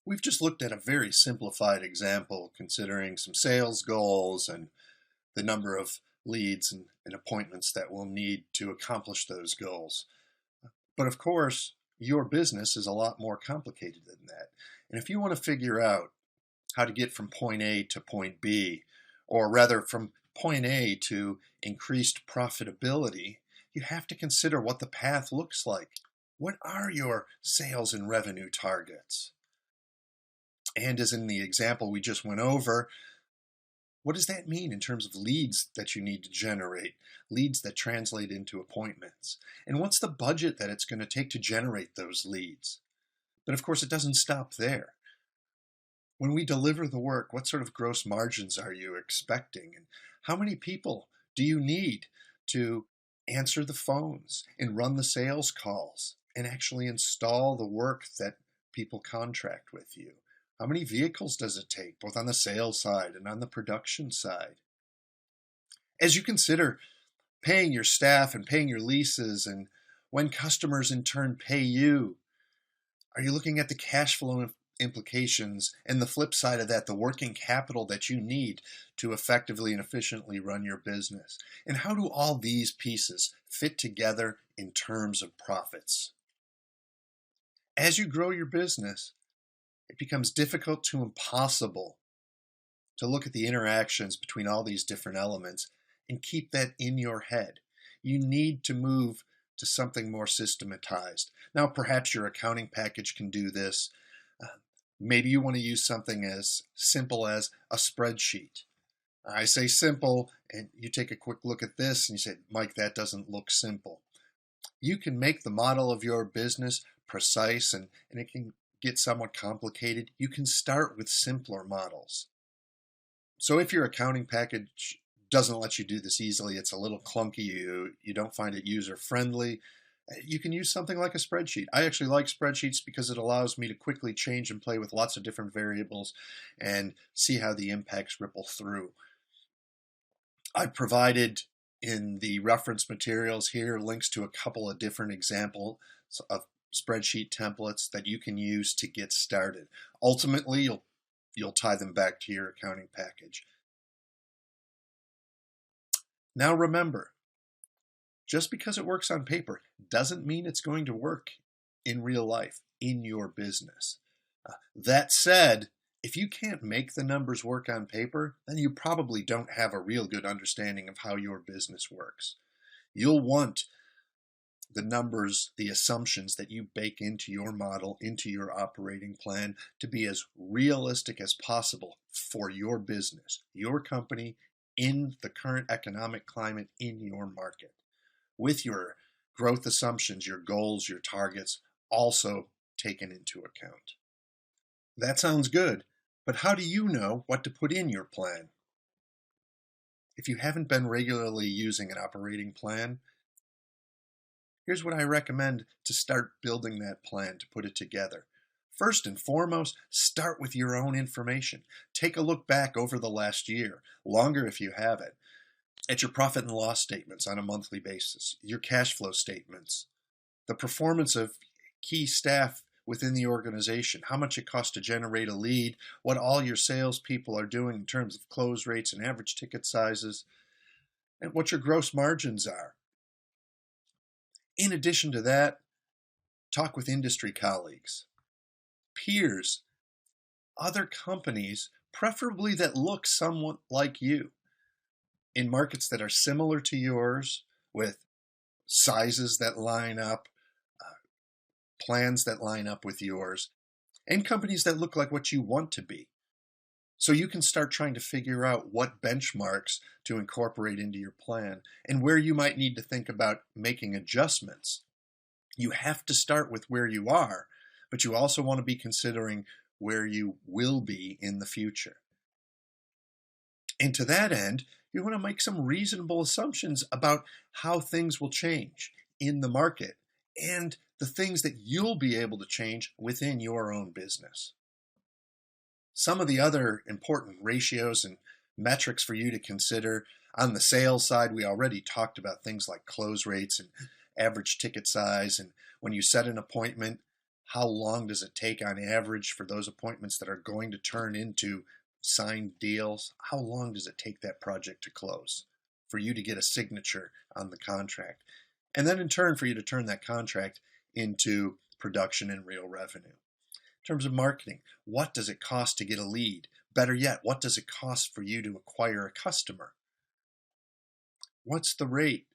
We've just looked at a very simplified example considering some sales goals and the number of leads and appointments that we'll need to accomplish those goals. But of course, your business is a lot more complicated than that. And if you want to figure out how to get from point A to point B, or rather from point A to increased profitability, you have to consider what the path looks like. What are your sales and revenue targets? And as in the example we just went over, what does that mean in terms of leads that you need to generate, leads that translate into appointments? And what's the budget that it's going to take to generate those leads? But of course, it doesn't stop there. When we deliver the work, what sort of gross margins are you expecting? And how many people do you need to answer the phones and run the sales calls and actually install the work that people contract with you? How many vehicles does it take, both on the sales side and on the production side? As you consider paying your staff and paying your leases, and when customers in turn pay you, are you looking at the cash flow implications and the flip side of that, the working capital that you need to effectively and efficiently run your business? And how do all these pieces fit together in terms of profits? As you grow your business, it becomes difficult to impossible to look at the interactions between all these different elements and keep that in your head. You need to move to something more systematized. Now, perhaps your accounting package can do this. Maybe you want to use something as simple as a spreadsheet. I say simple, and you take a quick look at this and you say, Mike, that doesn't look simple. You can make the model of your business precise, and it can get somewhat complicated. You can start with simpler models. So if your accounting package doesn't let you do this easily, it's a little clunky, you don't find it user-friendly, you can use something like a spreadsheet. I actually like spreadsheets because it allows me to quickly change and play with lots of different variables and see how the impacts ripple through. I've provided in the reference materials here links to a couple of different examples of spreadsheet templates that you can use to get started. Ultimately, you'll tie them back to your accounting package. Now remember, just because it works on paper doesn't mean it's going to work in real life, in your business. That said, if you can't make the numbers work on paper, then you probably don't have a real good understanding of how your business works. You'll want the numbers, the assumptions that you bake into your model, into your operating plan, to be as realistic as possible for your business, your company, in the current economic climate in your market, with your growth assumptions, your goals, your targets also taken into account. That sounds good, but how do you know what to put in your plan? If you haven't been regularly using an operating plan, here's what I recommend to start building that plan, to put it together. First and foremost, start with your own information. Take a look back over the last year, longer if you have it, at your profit and loss statements on a monthly basis, your cash flow statements, the performance of key staff within the organization, how much it costs to generate a lead, what all your salespeople are doing in terms of close rates and average ticket sizes, and what your gross margins are. In addition to that, talk with industry colleagues, peers, other companies, preferably that look somewhat like you, in markets that are similar to yours, with sizes that line up, plans that line up with yours, and companies that look like what you want to be. So you can start trying to figure out what benchmarks to incorporate into your plan and where you might need to think about making adjustments. You have to start with where you are, but you also want to be considering where you will be in the future. And to that end, you want to make some reasonable assumptions about how things will change in the market and the things that you'll be able to change within your own business. Some of the other important ratios and metrics for you to consider on the sales side, we already talked about things like close rates and average ticket size. And when you set an appointment, How long does it take on average for those appointments that are going to turn into signed deals? How long does it take that project to close for you to get a signature on the contract? And then in turn for you to turn that contract into production and real revenue. In terms of marketing, what does it cost to get a lead? Better yet, what does it cost for you to acquire a customer? What's the rate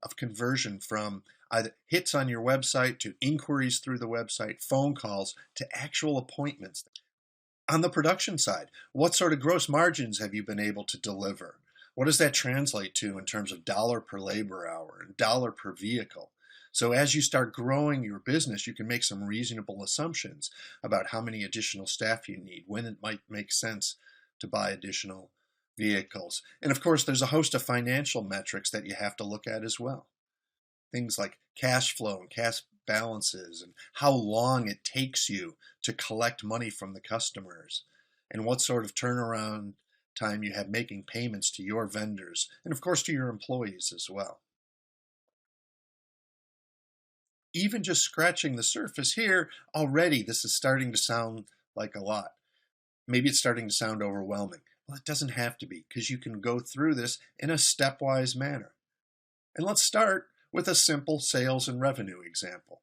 of conversion from either hits on your website to inquiries through the website, phone calls to actual appointments? On the production side, what sort of gross margins have you been able to deliver? What does that translate to in terms of dollar per labor hour and dollar per vehicle? So as you start growing your business, you can make some reasonable assumptions about how many additional staff you need, when it might make sense to buy additional vehicles. And of course, there's a host of financial metrics that you have to look at as well. Things like cash flow and cash balances and how long it takes you to collect money from the customers and what sort of turnaround time you have making payments to your vendors and of course to your employees as well. Even just scratching the surface here, already this is starting to sound like a lot. Maybe it's starting to sound overwhelming. Well, it doesn't have to be, because you can go through this in a stepwise manner. And let's start with a simple sales and revenue example.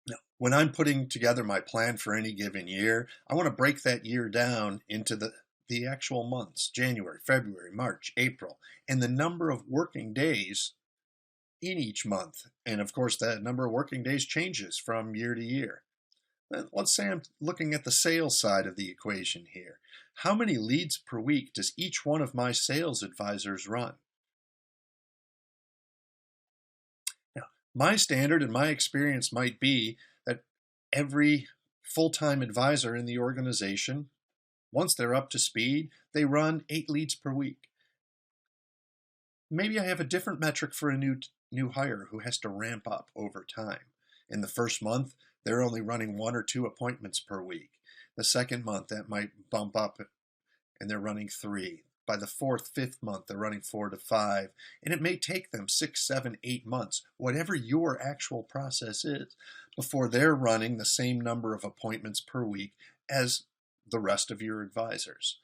Now, when I'm putting together my plan for any given year, I want to break that year down into the actual months, January, February, March, April, and the number of working days in each month. And of course, that number of working days changes from year to year. Let's say I'm looking at the sales side of the equation here. How many leads per week does each one of my sales advisors run? Now, my standard and my experience might be that every full-time advisor in the organization, once they're up to speed, they run 8 leads per week. Maybe I have a different metric for a new hire who has to ramp up over time. In the first month, they're only running 1 or 2 appointments per week. The second month, that might bump up and they're running 3. By the 4th, 5th month, they're running 4 to 5. And it may take them 6, 7, 8 months, whatever your actual process is, before they're running the same number of appointments per week as the rest of your advisors.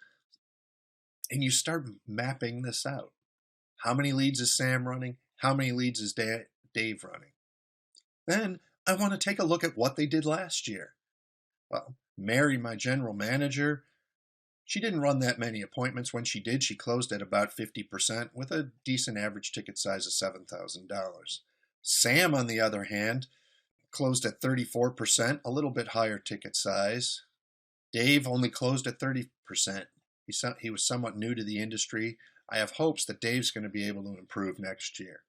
And you start mapping this out. How many leads is Sam running? How many leads is Dave running? Then I want to take a look at what they did last year. Well, Mary, my general manager, she didn't run that many appointments. When she did, she closed at about 50% with a decent average ticket size of $7,000. Sam, on the other hand, closed at 34%, a little bit higher ticket size. Dave only closed at 30%. He was somewhat new to the industry. I have hopes that Dave's going to be able to improve next year.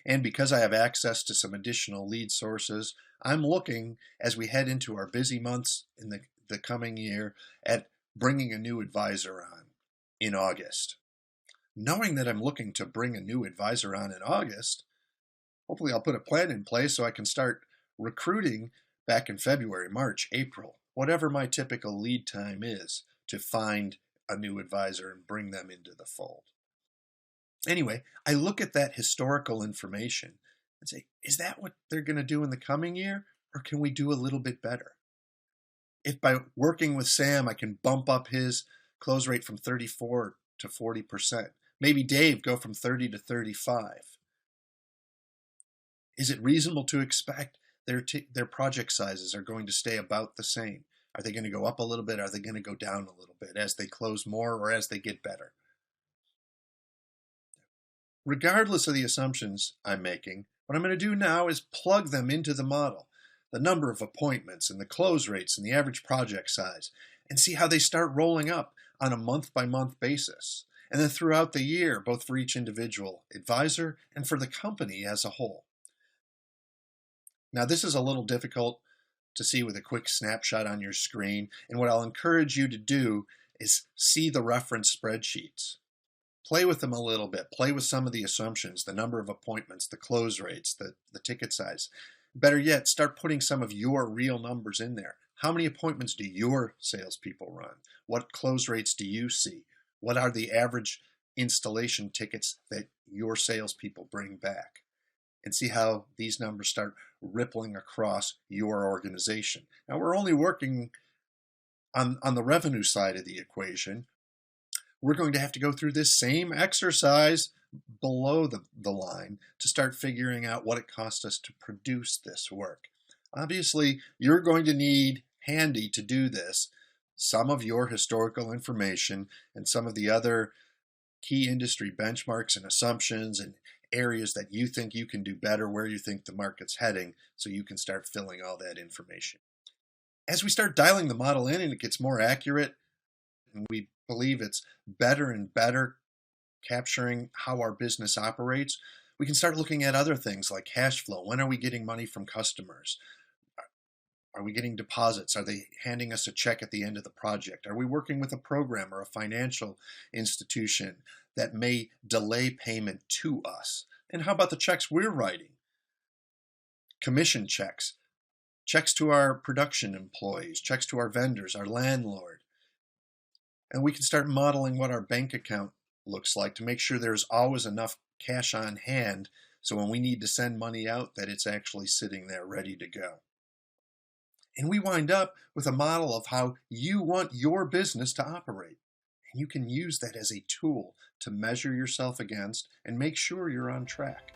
And because I have access to some additional lead sources, I'm looking, as we head into our busy months in the coming year, at bringing a new advisor on in August. Knowing that I'm looking to bring a new advisor on in August, hopefully I'll put a plan in place so I can start recruiting back in February, March, April, whatever my typical lead time is to find a new advisor and bring them into the fold. Anyway, I look at that historical information and say, is that what they're going to do in the coming year, or can we do a little bit better? If by working with Sam, I can bump up his close rate from 34 to 40%, maybe Dave go from 30 to 35. Is it reasonable to expect their project sizes are going to stay about the same? Are they going to go up a little bit? Are they going to go down a little bit as they close more or as they get better? Regardless of the assumptions I'm making, what I'm going to do now is plug them into the model, the number of appointments and the close rates and the average project size, and see how they start rolling up on a month-by-month basis. And then throughout the year, both for each individual advisor and for the company as a whole. Now, this is a little difficult to see with a quick snapshot on your screen, and what I'll encourage you to do is see the reference spreadsheets. Play with them a little bit. Play with some of the assumptions, the number of appointments, the close rates, the ticket size. Better yet, start putting some of your real numbers in there. How many appointments do your salespeople run? What close rates do you see? What are the average installation tickets that your salespeople bring back? and see how these numbers start rippling across your organization. Now, we're only working on the revenue side of the equation. We're going to have to go through this same exercise below the line to start figuring out what it costs us to produce this work. Obviously, you're going to need handy to do this some of your historical information and some of the other key industry benchmarks and assumptions and areas that you think you can do better, where you think the market's heading, so you can start filling all that information. As we start dialing the model in and it gets more accurate, and we believe it's better and better capturing how our business operates, we can start looking at other things like cash flow. When are we getting money from customers? Are we getting deposits? Are they handing us a check at the end of the project? Are we working with a program or a financial institution that may delay payment to us? And how about the checks we're writing? Commission checks, checks to our production employees, checks to our vendors, our landlord. And we can start modeling what our bank account looks like to make sure there's always enough cash on hand so when we need to send money out that it's actually sitting there ready to go. And we wind up with a model of how you want your business to operate. And you can use that as a tool to measure yourself against and make sure you're on track.